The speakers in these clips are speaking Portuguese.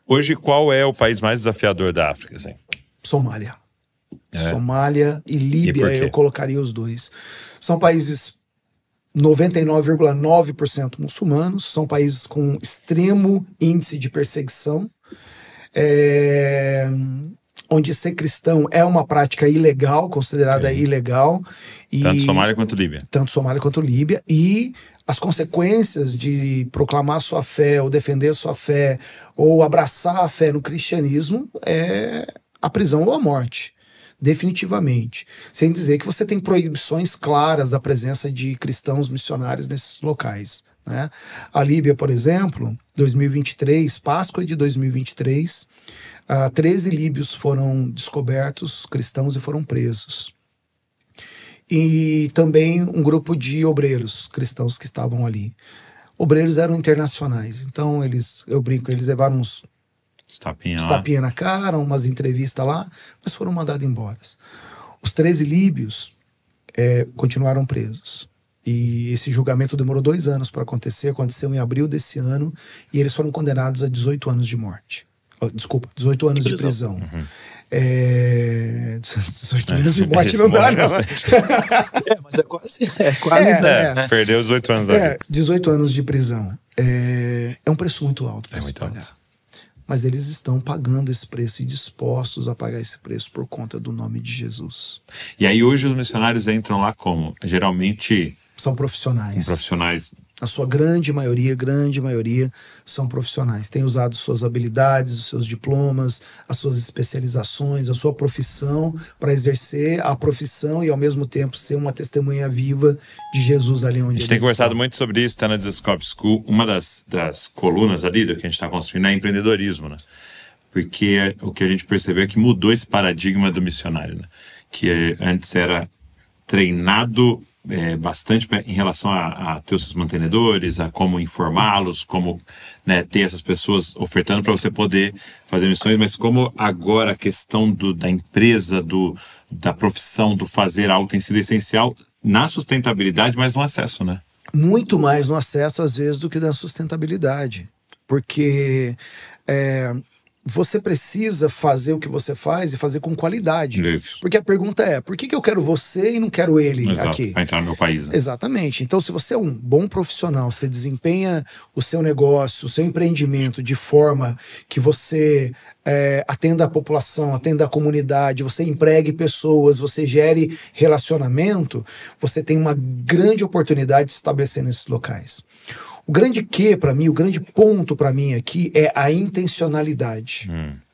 Hoje, qual é o país mais desafiador da África? Assim? Somália. Somália e Líbia, eu colocaria os dois. São países 99,9% muçulmanos, são países com extremo índice de perseguição, onde ser cristão é uma prática ilegal, considerada ilegal. Tanto Somália quanto Líbia. Tanto Somália quanto Líbia. E as consequências de proclamar sua fé, ou defender sua fé, ou abraçar a fé no cristianismo é a prisão ou a morte. Definitivamente. Sem dizer que você tem proibições claras da presença de cristãos missionários nesses locais, né? A Líbia, por exemplo, 2023, Páscoa de 2023, 13 líbios foram descobertos, cristãos, e foram presos. E também um grupo de obreiros cristãos que estavam ali. Obreiros eram internacionais, então eu brinco, eles levaram uns tapinha na cara, umas entrevistas lá, mas foram mandados embora. Os 13 líbios continuaram presos. E esse julgamento demorou 2 anos para acontecer, aconteceu em abril desse ano, e eles foram condenados a 18 anos de morte. Desculpa, 18 anos de prisão. Uhum. 18 anos de morte não dá, não. Mas é quase. Perdeu os 18 anos da vida. 18 anos de prisão. É um preço muito alto para se pagar. Alto. Mas eles estão pagando esse preço e dispostos a pagar esse preço por conta do nome de Jesus. E aí hoje os missionários entram lá como? Geralmente... São profissionais. Profissionais. A sua grande maioria, são profissionais. Têm usado suas habilidades, os seus diplomas, as suas especializações, a sua profissão para exercer a profissão e ao mesmo tempo ser uma testemunha viva de Jesus ali onde eles estão. A gente tem conversado muito sobre isso, tá na Discovery School. Uma das colunas ali do que a gente está construindo é empreendedorismo, né? Porque o que a gente percebeu é que mudou esse paradigma do missionário, né? Que antes era treinado bastante em relação a ter os seus mantenedores, a como informá-los, como, né, ter essas pessoas ofertando para você poder fazer missões, mas como agora a questão da empresa, da profissão, do fazer algo tem sido essencial na sustentabilidade, mas no acesso, né? Muito mais no acesso, às vezes, do que na sustentabilidade. Porque você precisa fazer o que você faz e fazer com qualidade. Isso. Porque a pergunta é, por que eu quero você e não quero ele aqui? Para entrar no meu país. Né? Exatamente. Então, se você é um bom profissional, você desempenha o seu negócio, o seu empreendimento de forma que você atenda a população, atenda a comunidade, você empregue pessoas, você gere relacionamento, você tem uma grande oportunidade de se estabelecer nesses locais. O grande para mim, o grande ponto para mim aqui é a intencionalidade.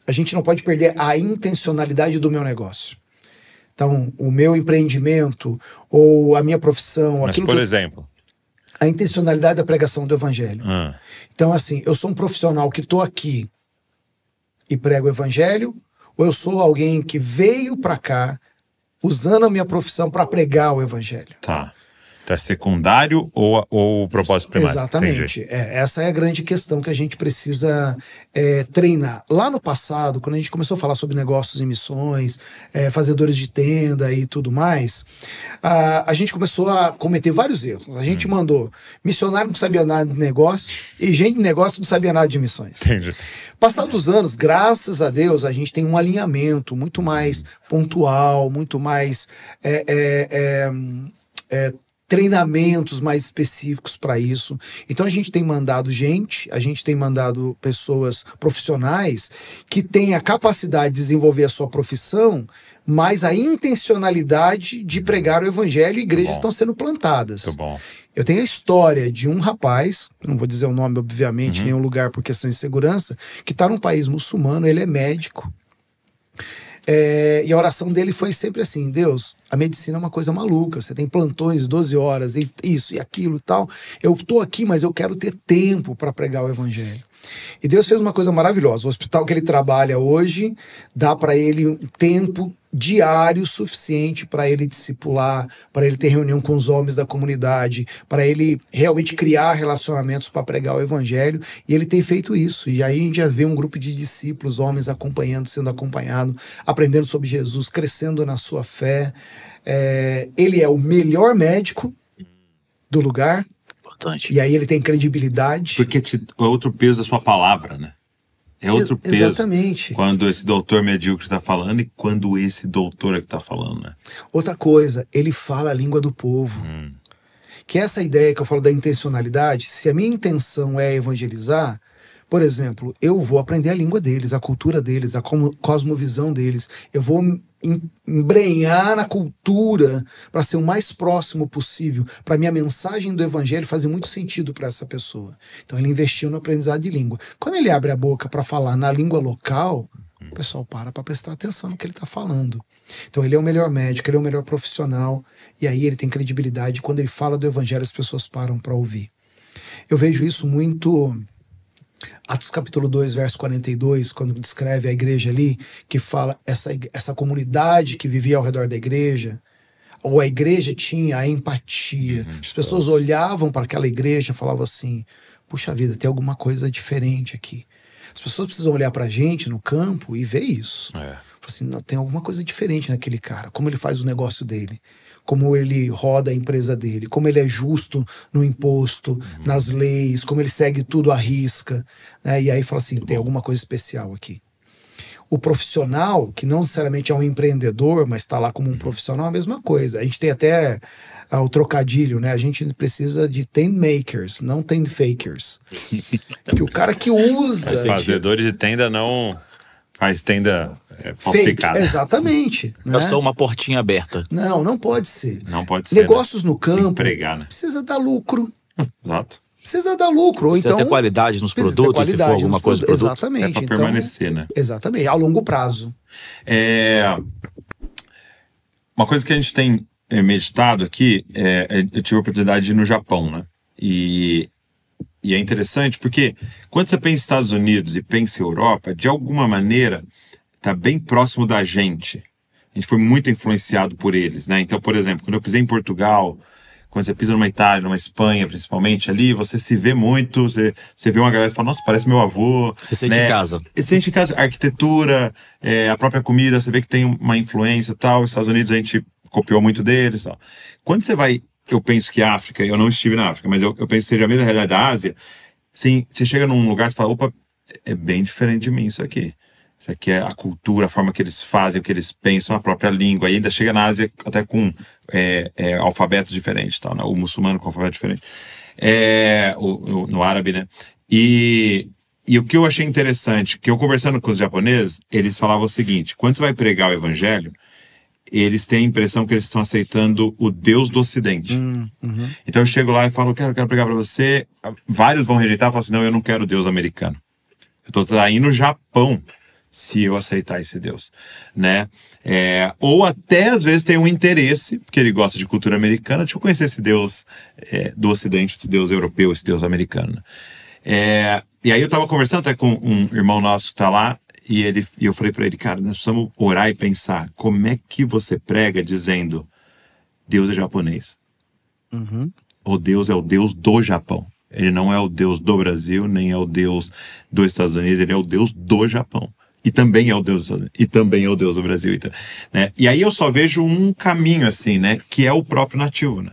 A gente não pode perder a intencionalidade do meu negócio. Então, o meu empreendimento ou a minha profissão... Mas, por exemplo? A intencionalidade da pregação do evangelho. Então, assim, eu sou um profissional que estou aqui e prego o evangelho, ou eu sou alguém que veio para cá usando a minha profissão para pregar o evangelho. Tá. É secundário ou o propósito primário? Exatamente. Essa é a grande questão que a gente precisa treinar. Lá no passado, quando a gente começou a falar sobre negócios e missões, fazedores de tenda e tudo mais, a gente começou a cometer vários erros. A gente mandou missionário que não sabia nada de negócio e gente de negócio que não sabia nada de missões. Entendi. Passados os anos, graças a Deus, a gente tem um alinhamento muito mais pontual, muito mais... treinamentos mais específicos para isso. Então a gente tem mandado pessoas profissionais que têm a capacidade de desenvolver a sua profissão, mas a intencionalidade de pregar o evangelho, e igrejas estão sendo plantadas. Muito bom. Eu tenho a história de um rapaz, não vou dizer o nome, obviamente, nenhum lugar por questões de segurança, que está num país muçulmano, ele é médico. E a oração dele foi sempre assim: Deus, a medicina é uma coisa maluca, você tem plantões 12 horas, e isso e aquilo e tal. Eu estou aqui, mas eu quero ter tempo para pregar o evangelho. E Deus fez uma coisa maravilhosa. O hospital que ele trabalha hoje dá para ele um tempo diário suficiente para ele discipular, para ele ter reunião com os homens da comunidade, para ele realmente criar relacionamentos para pregar o evangelho, e ele tem feito isso. E aí a gente já vê um grupo de discípulos, homens acompanhando, sendo acompanhado, aprendendo sobre Jesus, crescendo na sua fé. Ele é o melhor médico do lugar. Importante. E aí ele tem credibilidade. Porque é outro peso da sua palavra, né? É outro peso. Exatamente. Quando esse doutor medíocre está falando e quando esse doutor é que está falando, né? Outra coisa, ele fala a língua do povo. Que essa ideia que eu falo da intencionalidade, se a minha intenção é evangelizar, por exemplo, eu vou aprender a língua deles, a cultura deles, a cosmovisão deles. Eu vou embrenhar na cultura para ser o mais próximo possível, para minha mensagem do evangelho fazer muito sentido para essa pessoa. Então ele investiu no aprendizado de língua. Quando ele abre a boca para falar na língua local, o pessoal para prestar atenção no que ele está falando. Então ele é o melhor médico, ele é o melhor profissional, e aí ele tem credibilidade. Quando ele fala do evangelho, as pessoas param para ouvir. Eu vejo isso muito... Atos capítulo 2, verso 42, quando descreve a igreja ali, que fala essa comunidade que vivia ao redor da igreja, ou a igreja tinha a empatia. As pessoas olhavam para aquela igreja e falavam assim, puxa vida, tem alguma coisa diferente aqui. As pessoas precisam olhar para a gente no campo e ver isso. Assim, não, tem alguma coisa diferente naquele cara, como ele faz o negócio dele, como ele roda a empresa dele, como ele é justo no imposto, nas leis, como ele segue tudo à risca, né? E aí fala assim, tem alguma coisa especial aqui. O profissional, que não necessariamente é um empreendedor, mas está lá como um profissional, é a mesma coisa. A gente tem até o trocadilho, né? A gente precisa de tent makers, não tent fakers. Que o cara que usa... Os fazedores de tenda não... Faz tenda falsificada. Exatamente. É só uma portinha aberta. Não pode ser. Não pode ser. Negócios no campo, tem que pregar, né? precisa dar lucro. Exato. Precisa dar lucro. Precisa então, ter qualidade nos produtos, se for alguma coisa do produto. Exatamente. É para permanecer, né? Exatamente, a longo prazo. Uma coisa que a gente tem meditado aqui, eu tive a oportunidade de ir no Japão, né? E é interessante porque quando você pensa em Estados Unidos e pensa em Europa, de alguma maneira está bem próximo da gente. A gente foi muito influenciado por eles, né? Então, por exemplo, quando eu pisei em Portugal, quando você pisa numa Itália, numa Espanha, principalmente ali, você se vê muito, você vê uma galera e fala, nossa, parece meu avô. Você sente em casa. Você sente em casa. A arquitetura, a própria comida, você vê que tem uma influência e tal. Os Estados Unidos a gente copiou muito deles e tal. Quando você vai... Eu penso que África, eu não estive na África, mas eu penso que seja a mesma realidade da Ásia. Sim, você chega num lugar e fala, opa, é bem diferente de mim isso aqui. Isso aqui é a cultura, a forma que eles fazem, o que eles pensam, a própria língua. E ainda chega na Ásia até com alfabetos diferentes, tá? O muçulmano com alfabeto diferente. No árabe, né? E o que eu achei interessante, que eu conversando com os japoneses, eles falavam o seguinte, quando você vai pregar o evangelho, eles têm a impressão que eles estão aceitando o Deus do Ocidente. Então eu chego lá e falo, quero pregar para você. Vários vão rejeitar e falam assim, não, eu não quero o Deus americano. Eu estou traindo o Japão se eu aceitar esse Deus, né? Ou até às vezes tem um interesse, porque ele gosta de cultura americana, de eu conhecer esse Deus do Ocidente, esse Deus europeu, esse Deus americano. E aí eu estava conversando até com um irmão nosso que está lá, e eu falei para ele, cara, nós precisamos orar e pensar, como é que você prega dizendo Deus é japonês? Ou Deus é o Deus do Japão. Ele não é o Deus do Brasil, nem é o Deus dos Estados Unidos, ele é o Deus do Japão. E também é o Deus dos Estados Unidos, e também é o Deus do Brasil. Né? E aí eu só vejo um caminho assim, né? Que é o próprio nativo, né?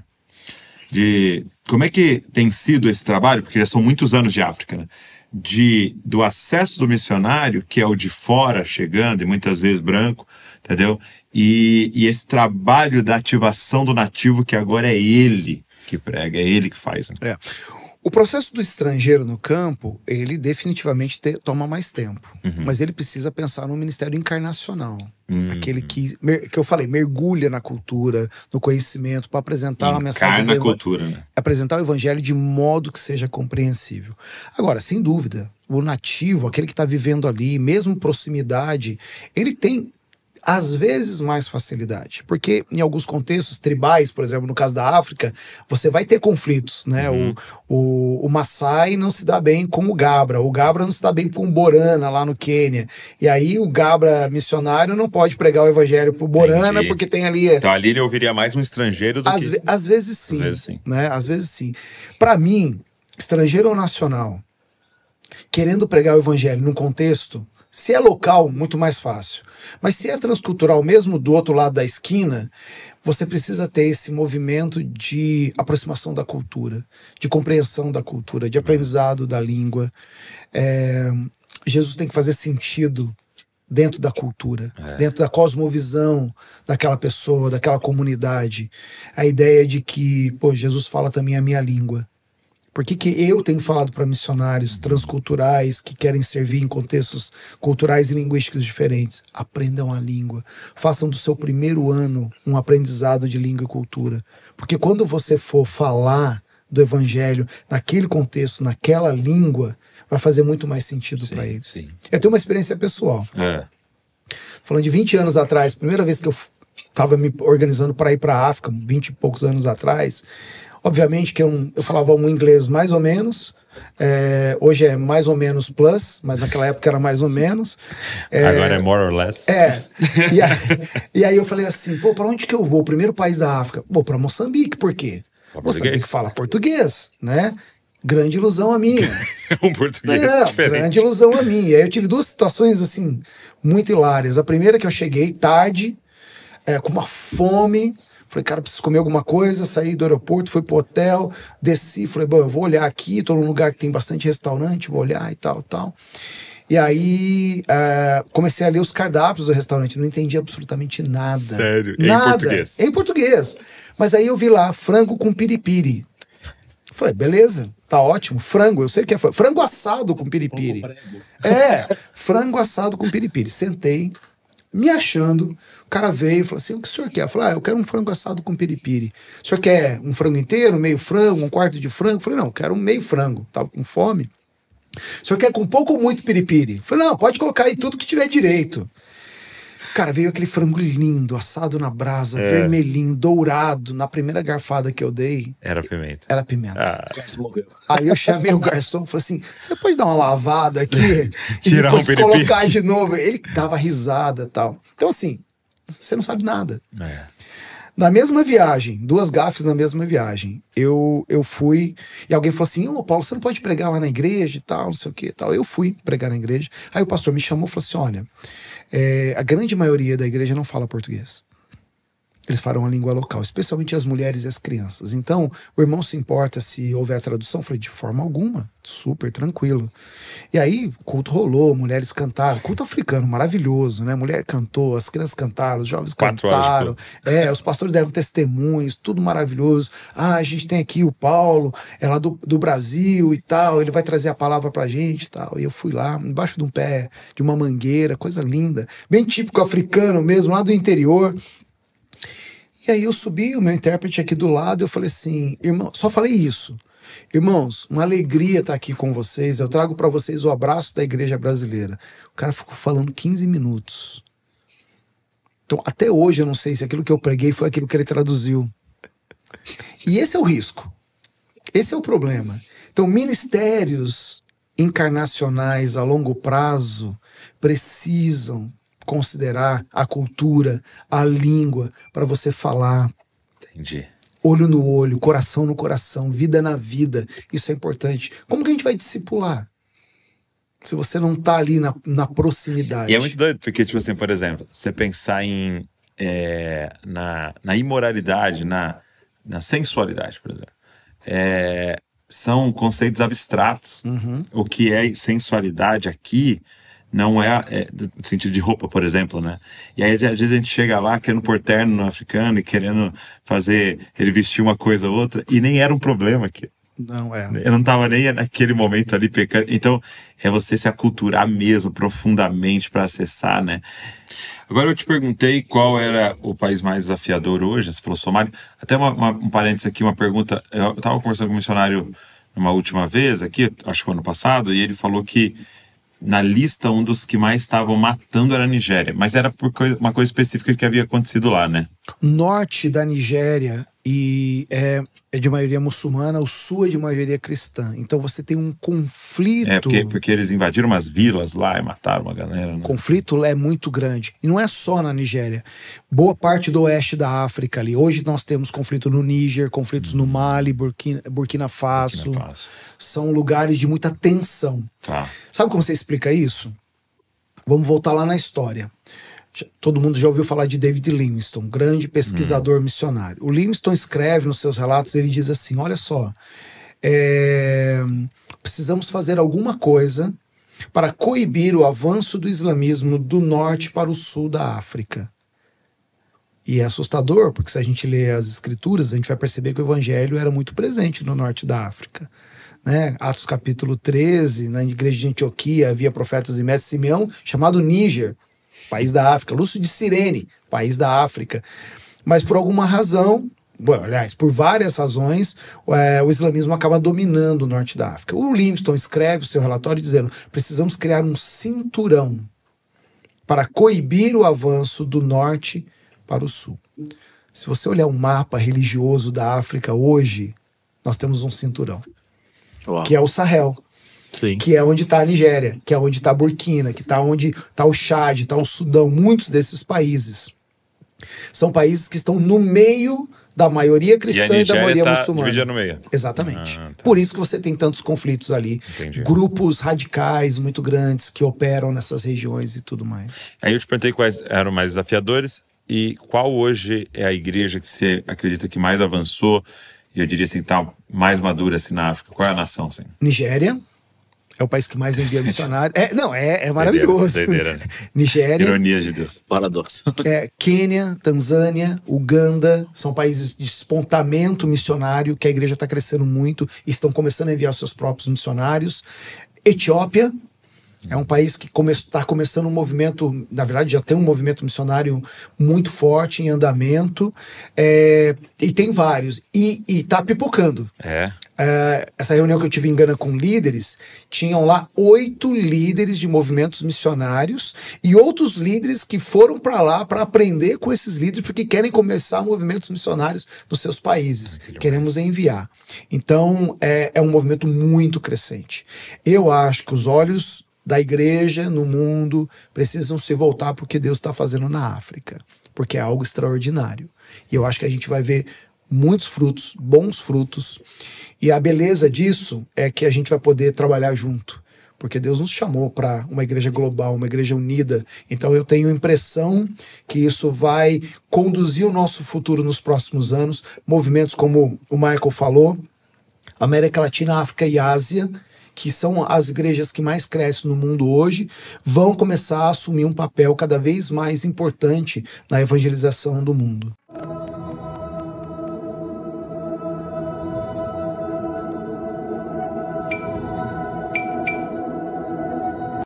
De como é que tem sido esse trabalho, porque já são muitos anos de África, né? Do acesso do missionário, que é o de fora chegando, e muitas vezes branco, entendeu? E esse trabalho da ativação do nativo, que agora é ele que prega, é ele que faz. Né? O processo do estrangeiro no campo, ele definitivamente toma mais tempo. Mas ele precisa pensar no ministério encarnacional. Aquele que eu falei, mergulha na cultura, no conhecimento, para apresentar uma mensagem. Encarna a cultura, né? Apresentar o evangelho de modo que seja compreensível. Agora, sem dúvida, o nativo, aquele que está vivendo ali, mesmo proximidade, ele tem às vezes mais facilidade, porque em alguns contextos tribais, por exemplo, no caso da África, você vai ter conflitos, né? O Maasai não se dá bem com o Gabra não se dá bem com o Borana lá no Quênia, e aí o Gabra missionário não pode pregar o evangelho pro Borana, porque tem ali... Então ali ele ouviria mais um estrangeiro do que... Às vezes sim, né? Às vezes sim. Para mim, estrangeiro ou nacional, querendo pregar o evangelho num contexto, se é local, muito mais fácil. Mas se é transcultural, mesmo do outro lado da esquina, você precisa ter esse movimento de aproximação da cultura, de compreensão da cultura, de aprendizado da língua. Jesus tem que fazer sentido dentro da cultura, dentro da cosmovisão daquela pessoa, daquela comunidade. A ideia de que, pô, Jesus fala também a minha língua. Por que eu tenho falado para missionários transculturais que querem servir em contextos culturais e linguísticos diferentes? Aprendam a língua. Façam do seu primeiro ano um aprendizado de língua e cultura. Porque quando você for falar do evangelho naquele contexto, naquela língua, vai fazer muito mais sentido para eles. Sim. Eu tenho uma experiência pessoal. Falando de 20 anos atrás, primeira vez que eu estava me organizando para ir para a África, 20 e poucos anos atrás, obviamente que eu falava um inglês mais ou menos, hoje é mais ou menos plus, mas naquela época era mais ou menos. Agora é more or less. E aí eu falei assim, pô, para onde que eu vou? O primeiro país da África? Vou para Moçambique, por quê? Moçambique fala português, né? Grande ilusão a minha. Um português diferente. Grande ilusão a minha. E aí eu tive duas situações, assim, muito hilárias. A primeira é que eu cheguei tarde, com uma fome. Falei, cara, preciso comer alguma coisa. Saí do aeroporto, fui pro hotel, desci. Falei, bom, eu vou olhar aqui. Tô num lugar que tem bastante restaurante, vou olhar e tal, tal. E aí, comecei a ler os cardápios do restaurante. Não entendi absolutamente nada. Sério? Nada. Em português? Em português. Mas aí eu vi lá, frango com piripiri. Falei, beleza, tá ótimo. Frango, eu sei o que é frango assado com piripiri. Frango assado com piripiri. Sentei, me achando. O cara veio e falou assim, o que o senhor quer? Eu falei, eu quero um frango assado com piripiri. O senhor quer um frango inteiro, meio frango, um quarto de frango? Eu falei, não, eu quero um meio frango. Tava com fome. O senhor quer com pouco ou muito piripiri? Eu falei, não, pode colocar aí tudo que tiver direito. Cara, veio aquele frango lindo, assado na brasa, vermelhinho, dourado. Na primeira garfada que eu dei... Era pimenta. Era pimenta. Aí eu chamei o garçom e falei assim, você pode dar uma lavada aqui? Tirar e depois colocar de novo. Ele dava risada e tal. Então assim, você não sabe nada. Na mesma viagem, 2 gafes na mesma viagem, eu fui, e alguém falou assim, ô Paulo, você não pode pregar lá na igreja e tal, não sei o que e tal. Eu fui pregar na igreja, aí o pastor me chamou e falou assim, olha, a grande maioria da igreja não fala português. Eles falam a língua local, especialmente as mulheres e as crianças. Então, o irmão se importa se houver tradução? Eu falei, de forma alguma, super tranquilo. E aí, o culto rolou, mulheres cantaram. Culto africano, maravilhoso, né? Mulher cantou, as crianças cantaram, os jovens cantaram. Os pastores deram testemunhos, tudo maravilhoso. A gente tem aqui o Paulo, é lá do Brasil e tal, ele vai trazer a palavra pra gente e tal. E eu fui lá, embaixo de um pé, de uma mangueira, coisa linda. Bem típico africano mesmo, lá do interior. E aí eu subi, o meu intérprete aqui do lado, eu falei assim, irmão, só falei isso. Irmãos, uma alegria estar aqui com vocês, eu trago para vocês o abraço da igreja brasileira. O cara ficou falando 15 minutos. Então, até hoje eu não sei se aquilo que eu preguei foi aquilo que ele traduziu. E esse é o risco. Esse é o problema. Então, ministérios encarnacionais a longo prazo precisam considerar a cultura, a língua, para você falar. Entendi. Olho no olho, coração no coração, vida na vida. Isso é importante. Como que a gente vai discipular? Se você não tá ali na proximidade. E é muito doido, porque, tipo assim, por exemplo, você pensar na imoralidade, na sensualidade, por exemplo. São conceitos abstratos. O que é sensualidade aqui não é no sentido de roupa, por exemplo, né? E aí, às vezes, a gente chega lá querendo pôr terno no africano e querendo fazer ele vestir uma coisa ou outra, e nem era um problema aqui. Não é. Eu não estava nem naquele momento ali pecando. Então, é você se aculturar mesmo, profundamente, para acessar, né? Agora, eu te perguntei qual era o país mais desafiador hoje. Você falou Somália. Até um parênteses aqui, uma pergunta. Eu estava conversando com um missionário uma última vez aqui, acho que ano passado, e ele falou que na lista, um dos que mais estavam matando era a Nigéria. Mas era por uma coisa específica que havia acontecido lá, né? Norte da Nigéria é de maioria muçulmana, o sul é de maioria cristã. Então você tem um conflito... porque eles invadiram umas vilas lá e mataram uma galera, né? O conflito é muito grande. E não é só na Nigéria. Boa parte do oeste da África ali. Hoje nós temos conflito no Níger, conflitos no Mali, Burkina Faso. São lugares de muita tensão. Tá. Sabe como você explica isso? Vamos voltar lá na história. Todo mundo já ouviu falar de David Livingstone, grande pesquisador missionário. O Livingstone escreve nos seus relatos, ele diz assim, olha só, precisamos fazer alguma coisa para coibir o avanço do islamismo do norte para o sul da África. E é assustador, porque se a gente lê as escrituras, a gente vai perceber que o evangelho era muito presente no norte da África. Né? Atos capítulo 13, na igreja de Antioquia, havia profetas e mestres. Simeão, chamado Níger, país da África. Lúcio de Cirene, país da África. Mas por alguma razão, aliás, por várias razões, o islamismo acaba dominando o norte da África. O Livingstone escreve o seu relatório dizendo: precisamos criar um cinturão para coibir o avanço do norte para o sul. Se você olhar um mapa religioso da África hoje, nós temos um cinturão. Uau. Que é o Sahel. Sim. Que é onde está a Nigéria, que é onde está a Burkina, que está onde está o Chad, está o Sudão. Muitos desses países são países que estão no meio da maioria cristã e da maioria muçulmana. Dividida no meio. Exatamente. Tá. Por isso que você tem tantos conflitos ali. Entendi. Grupos radicais muito grandes que operam nessas regiões e tudo mais. Aí eu te perguntei quais eram mais desafiadores e qual hoje é a igreja que você acredita que mais avançou e eu diria assim, tá mais madura assim na África. Qual é a nação, assim? Nigéria. É o país que mais envia missionários. É maravilhoso. Doideira. Nigéria. Ironias de Deus. Paradoxo. Quênia, Tanzânia, Uganda, são países de despontamento missionário, que a igreja está crescendo muito e estão começando a enviar seus próprios missionários. Etiópia. É um país que está começando um movimento, na verdade já tem um movimento missionário muito forte em andamento, e tem vários, e está pipocando. Essa reunião que eu tive em Gana com líderes, tinham lá 8 líderes de movimentos missionários e outros líderes que foram para lá para aprender com esses líderes porque querem começar movimentos missionários nos seus países. Queremos enviar. Então, é um movimento muito crescente. Eu acho que os olhos da igreja no mundo precisam se voltar para o que Deus está fazendo na África, porque é algo extraordinário. E eu acho que a gente vai ver muitos frutos, bons frutos, e a beleza disso é que a gente vai poder trabalhar junto, porque Deus nos chamou para uma igreja global, uma igreja unida. Então eu tenho a impressão que isso vai conduzir o nosso futuro nos próximos anos. Movimentos como o Michael falou, América Latina, África e Ásia, que são as igrejas que mais crescem no mundo hoje, vão começar a assumir um papel cada vez mais importante na evangelização do mundo.